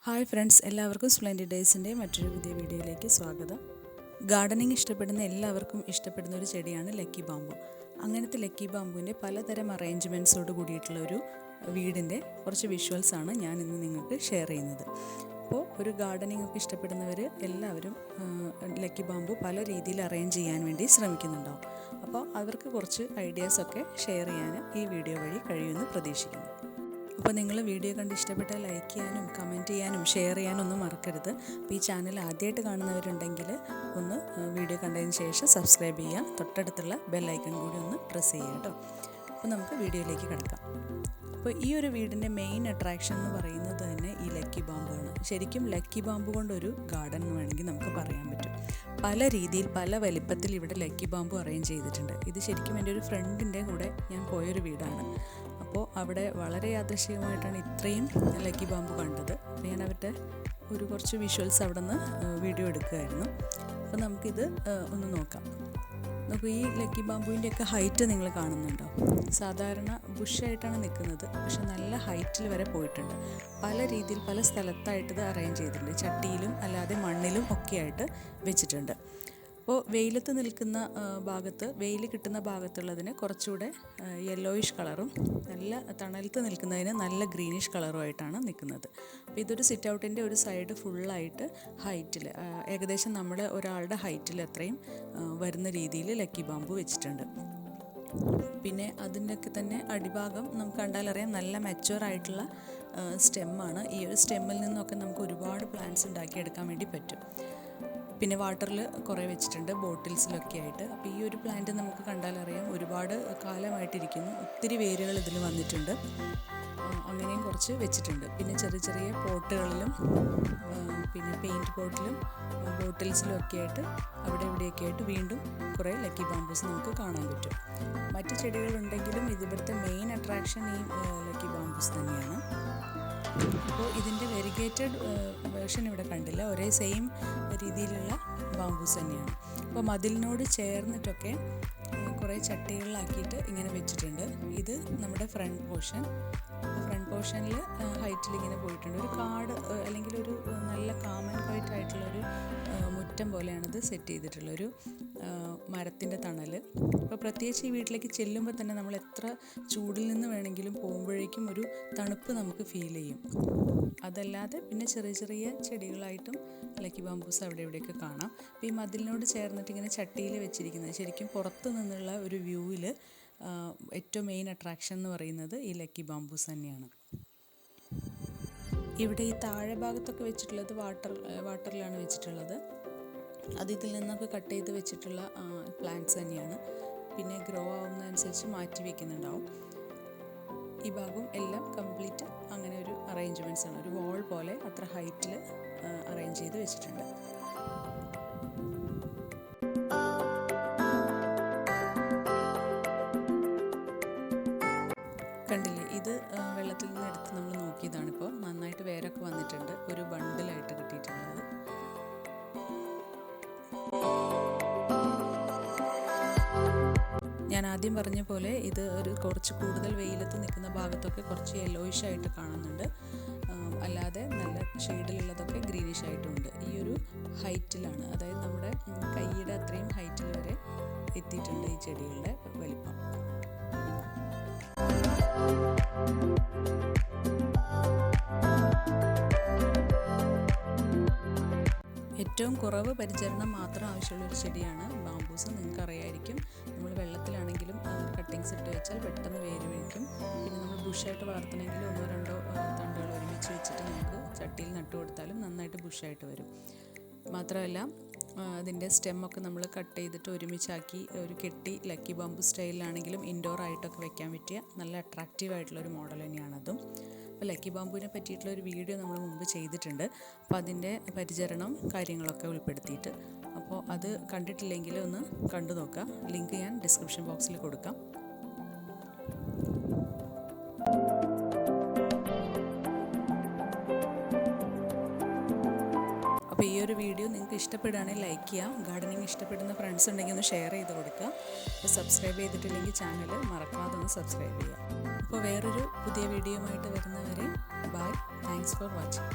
Hi friends, എല്ലാവർക്കും splendid ഡേയ്സിൻ്റെ മറ്റൊരു പുതിയ വീഡിയോയിലേക്ക് സ്വാഗതം. ഗാർഡനിങ് ഇഷ്ടപ്പെടുന്ന എല്ലാവർക്കും ഇഷ്ടപ്പെടുന്ന ഒരു ചെടിയാണ് ലക്കി ബാമ്പു. അങ്ങനത്തെ ലക്കി ബാമ്പുവിൻ്റെ പലതരം അറേഞ്ച്മെൻറ്റ്സോട് കൂടിയിട്ടുള്ള ഒരു വീടിൻ്റെ കുറച്ച് വിഷ്വൽസാണ് ഞാൻ ഇന്ന് നിങ്ങൾക്ക് ഷെയർ ചെയ്യുന്നത്. അപ്പോൾ ഒരു ഗാർഡനിങ് ഒക്കെ ഇഷ്ടപ്പെടുന്നവർ എല്ലാവരും ലക്കി ബാമ്പു പല രീതിയിൽ അറേഞ്ച് ചെയ്യാൻ വേണ്ടി ശ്രമിക്കുന്നുണ്ടാവും. അപ്പോൾ അവർക്ക് കുറച്ച് ഐഡിയാസൊക്കെ ഷെയർ ചെയ്യാൻ ഈ വീഡിയോ വഴി കഴിയുമെന്ന് പ്രതീക്ഷിക്കുന്നു. അപ്പോൾ നിങ്ങൾ വീഡിയോ കണ്ട് ഇഷ്ടപ്പെട്ടാൽ ലൈക്ക് ചെയ്യാനും കമൻറ്റ് ചെയ്യാനും ഷെയർ ചെയ്യാനും ഒന്നും മറക്കരുത്. അപ്പോൾ ഈ ചാനൽ ആദ്യമായിട്ട് കാണുന്നവരുണ്ടെങ്കിൽ ഒന്ന് വീഡിയോ കണ്ടതിന് ശേഷം സബ്സ്ക്രൈബ് ചെയ്യുക, തൊട്ടടുത്തുള്ള ബെല്ലൈക്കൺ കൂടി ഒന്ന് പ്രസ് ചെയ്യുക കേട്ടോ. അപ്പോൾ നമുക്ക് വീഡിയോയിലേക്ക് കിടക്കാം. അപ്പോൾ ഈ ഒരു വീടിൻ്റെ മെയിൻ അട്രാക്ഷൻ എന്ന് പറയുന്നത് തന്നെ ഈ ലക്കി ബാമ്പുവാണ്. ശരിക്കും ലക്കി ബാമ്പു കൊണ്ടൊരു ഗാർഡൻ എന്ന് വേണമെങ്കിൽ നമുക്ക് പറയാൻ പറ്റും. പല രീതിയിൽ പല വലിപ്പത്തിൽ ഇവിടെ ലക്കി ബാമ്പു അറേഞ്ച് ചെയ്തിട്ടുണ്ട്. ഇത് ശരിക്കും എൻ്റെ ഒരു ഫ്രണ്ടിൻ്റെ കൂടെ ഞാൻ പോയൊരു വീടാണ്. അപ്പോൾ അവിടെ വളരെ യാദൃശ്ചികമായിട്ടാണ് ഇത്രയും ലക്കി ബാമ്പു കണ്ടത്. ഞാൻ അവരുടെ കുറച്ച് വിഷ്വൽസ് അവിടെ നിന്ന് വീഡിയോ എടുക്കുകയായിരുന്നു. അപ്പോൾ നമുക്കിത് ഒന്ന് നോക്കാം. നമുക്ക് ഈ ലക്കി ബാമ്പുവിൻ്റെയൊക്കെ ഹൈറ്റ് നിങ്ങൾ കാണുന്നുണ്ടോ? സാധാരണ ബുഷായിട്ടാണ് നിൽക്കുന്നത്, പക്ഷെ നല്ല ഹൈറ്റിൽ വരെ പോയിട്ടുണ്ട്. പല രീതിയിൽ പല സ്ഥലത്തായിട്ട് ഇത് അറേഞ്ച് ചെയ്തിട്ടുണ്ട്. ചട്ടിയിലും അല്ലാതെ മണ്ണിലും ഒക്കെ ആയിട്ട് വെച്ചിട്ടുണ്ട്. അപ്പോൾ വെയിലത്ത് നിൽക്കുന്ന ഭാഗത്ത്, വെയിൽ കിട്ടുന്ന ഭാഗത്തുള്ളതിന് കുറച്ചുകൂടെ യെല്ലോയിഷ് കളറും നല്ല തണലത്ത് നിൽക്കുന്നതിന് നല്ല ഗ്രീനിഷ് കളറുമായിട്ടാണ് നിൽക്കുന്നത്. അപ്പോൾ ഇതൊരു സിറ്റ് ഔട്ടിൻ്റെ ഒരു സൈഡ് ഫുള്ളായിട്ട് ഹൈറ്റിൽ, ഏകദേശം നമ്മുടെ ഒരാളുടെ ഹൈറ്റിൽ അത്രയും വരുന്ന രീതിയിൽ ലക്കി ബാമ്പു വെച്ചിട്ടുണ്ട്. പിന്നെ അതിൻ്റെയൊക്കെ തന്നെ അടിഭാഗം നമുക്ക് കണ്ടാലറിയാം നല്ല മെച്ചുവറായിട്ടുള്ള സ്റ്റെമ്മാണ്. ഈ ഒരു സ്റ്റെമ്മിൽ നിന്നൊക്കെ നമുക്ക് ഒരുപാട് പ്ലാന്റ്സ് ഉണ്ടാക്കിയെടുക്കാൻ വേണ്ടി പറ്റും. പിന്നെ വാട്ടറിൽ കുറേ വെച്ചിട്ടുണ്ട്, ബോട്ടിൽസിലൊക്കെ ആയിട്ട്. അപ്പോൾ ഈ ഒരു പ്ലാന്റ് നമുക്ക് കണ്ടാലറിയാം ഒരുപാട് കാലമായിട്ടിരിക്കുന്നു. ഒത്തിരി വേരുകൾ ഇതിൽ വന്നിട്ടുണ്ട്. അങ്ങനെയും കുറച്ച് വെച്ചിട്ടുണ്ട്. പിന്നെ ചെറിയ ചെറിയ പോട്ടുകളിലും പിന്നെ പെയിൻറ്റ് പോട്ടിലും ബോട്ടിൽസിലും ഒക്കെ ആയിട്ട് അവിടെ ഇവിടെയൊക്കെ ആയിട്ട് വീണ്ടും കുറേ ലക്കി ബാമ്പൂസ് നമുക്ക് കാണാൻ പറ്റും. മറ്റ് ചെടികളുണ്ടെങ്കിലും ഇവിടുത്തെ മെയിൻ അട്രാക്ഷൻ ഈ ലക്കി ബാമ്പൂസ് തന്നെയാണ്. അപ്പോൾ ഇതിൻ്റെ വെരിഗേറ്റഡ് വേർഷൻ ഇവിടെ കണ്ടില്ല, ഒരേ സെയിം രീതിയിലുള്ള ബാമ്പൂസ് തന്നെയാണ്. അപ്പോൾ മതിലിനോട് ചേർന്നിട്ടൊക്കെ കുറേ ചട്ടികളിലാക്കിയിട്ട് ഇങ്ങനെ വെച്ചിട്ടുണ്ട്. ഇത് നമ്മുടെ ഫ്രണ്ട് പോർഷനിൽ ഹൈറ്റിൽ ഇങ്ങനെ പോയിട്ടുണ്ട്. ഒരു കാട് അല്ലെങ്കിൽ ഒരു നല്ല കാമൻ ക്വൈറ്റ് ആയിട്ടുള്ളൊരു മുറ്റം പോലെയാണിത് സെറ്റ് ചെയ്തിട്ടുള്ളൊരു മരത്തിൻ്റെ തണൽ. അപ്പോൾ പ്രത്യേകിച്ച് ഈ വീട്ടിലേക്ക് ചെല്ലുമ്പോൾ തന്നെ നമ്മൾ എത്ര ചൂടിൽ നിന്ന് വേണമെങ്കിലും പോകുമ്പോഴേക്കും ഒരു തണുപ്പ് നമുക്ക് ഫീൽ ചെയ്യും. അതല്ലാതെ പിന്നെ ചെറിയ ചെറിയ ചെടികളായിട്ടും ലക്കി ബാമ്പൂസ് അവിടെ ഇവിടെയൊക്കെ കാണാം. അപ്പോൾ ഈ മതിലിനോട് ചേർന്നിട്ട് ഇങ്ങനെ ചട്ടിയിൽ വെച്ചിരിക്കുന്നത് ശരിക്കും പുറത്ത് നിന്നുള്ള ഒരു വ്യൂവിൽ ഏറ്റവും മെയിൻ അട്രാക്ഷൻ എന്ന് പറയുന്നത് ഈ ലക്കി ബാമ്പൂസ് തന്നെയാണ്. ഇവിടെ ഈ താഴെ ഭാഗത്തൊക്കെ വെച്ചിട്ടുള്ളത് വാട്ടറിലാണ് വെച്ചിട്ടുള്ളത്. അത് ഇതിൽ നിന്നൊക്കെ കട്ട് ചെയ്ത് വെച്ചിട്ടുള്ള പ്ലാന്റ്സ് തന്നെയാണ്. പിന്നെ ഗ്രോ ആവുന്നതനുസരിച്ച് മാറ്റി വയ്ക്കുന്നുണ്ടാവും. ഈ ഭാഗവും എല്ലാം കംപ്ലീറ്റ് അങ്ങനെ ഒരു അറേഞ്ച്മെൻറ്റ്സ് ആണ്. ഒരു വാൾ പോലെ അത്ര ഹൈറ്റിൽ അറേഞ്ച് ചെയ്ത് വെച്ചിട്ടുണ്ട്. കണ്ടില്ലേ, ഇത് വെള്ളത്തിൽ നിന്ന് എടുത്ത് നമ്മൾ നോക്കിയതാണിപ്പോൾ. നന്നായിട്ട് വേരൊക്കെ വന്നിട്ടുണ്ട്, ഒരു ബണ്ടിലായിട്ട് കിട്ടിയിട്ടുള്ളത്. ഞാൻ ആദ്യം പറഞ്ഞ പോലെ ഇത് കുറച്ച് കൂടുതൽ വെയിലത്ത് നിൽക്കുന്ന ഭാഗത്തൊക്കെ കുറച്ച് യെല്ലോയിഷ് ആയിട്ട് കാണുന്നുണ്ട്. അല്ലാതെ നല്ല ഷെയ്ഡിലുള്ളതൊക്കെ ഗ്രീനിഷ് ആയിട്ടുമുണ്ട്. ഈ ഒരു ഹൈറ്റിലാണ്, അതായത് നമ്മുടെ കൈയുടെ അത്രയും ഹൈറ്റിൽ വരെ എത്തിയിട്ടുണ്ട് ഈ ചെടികളുടെ വലിപ്പം. ഏറ്റവും കുറവ് പരിചരണം മാത്രം ആവശ്യമുള്ളൊരു ചെടിയാണ് ബാമ്പൂസ്. നിങ്ങൾക്കറിയായിരിക്കും, നമ്മൾ വെള്ളത്തിലാണെങ്കിലും കട്ടിങ്സ് ഇട്ട് വെച്ചാൽ പെട്ടെന്ന് വേര് പിടിക്കും. പിന്നെ നമ്മൾ ബുഷായിട്ട് വളർത്തണമെങ്കിൽ 1-2 തണ്ടുകൾ ഒരുമിച്ച് വെച്ചിട്ട് നമുക്ക് ചട്ടിയിൽ നട്ടു കൊടുത്താലും നന്നായിട്ട് ബുഷായിട്ട് വരും. മാത്രമല്ല അതിൻ്റെ സ്റ്റെമ്മൊക്കെ നമ്മൾ കട്ട് ചെയ്തിട്ട് ഒരുമിച്ചാക്കി ഒരു കെട്ടി ലക്കി ബാമ്പു സ്റ്റൈലിലാണെങ്കിലും ഇൻഡോർ ആയിട്ടൊക്കെ വെക്കാൻ പറ്റിയ നല്ല അട്രാക്റ്റീവ് ആയിട്ടുള്ളൊരു മോഡൽ തന്നെയാണതും. അപ്പോൾ ലക്കി ബാമ്പുവിനെ പറ്റിയിട്ടുള്ളൊരു വീഡിയോ നമ്മൾ മുമ്പ് ചെയ്തിട്ടുണ്ട്. അപ്പോൾ അതിൻ്റെ പരിചരണം കാര്യങ്ങളൊക്കെ ഉൾപ്പെടുത്തിയിട്ട്, അപ്പോൾ അത് കണ്ടിട്ടില്ലെങ്കിൽ ഒന്ന് കണ്ടു നോക്കാം. ലിങ്ക് ഞാൻ ഡിസ്ക്രിപ്ഷൻ ബോക്സിൽ കൊടുക്കാം. അപ്പോൾ ഈ ഒരു വീഡിയോ നിങ്ങൾക്ക് ഇഷ്ടപ്പെടുകയാണെങ്കിൽ ലൈക്ക് ചെയ്യാം. ഗാർഡനിങ് ഇഷ്ടപ്പെടുന്ന ഫ്രണ്ട്സ് ഉണ്ടെങ്കിൽ ഒന്ന് ഷെയർ ചെയ്ത് കൊടുക്കുക. അപ്പോൾ സബ്സ്ക്രൈബ് ചെയ്തിട്ടില്ലെങ്കിൽ ചാനൽ മറക്കാതെ ഒന്ന് സബ്സ്ക്രൈബ് ചെയ്യുക. അപ്പോൾ വേറൊരു പുതിയ വീഡിയോയുമായിട്ട് വരുന്നവരെ ബൈ. Thanks for watching.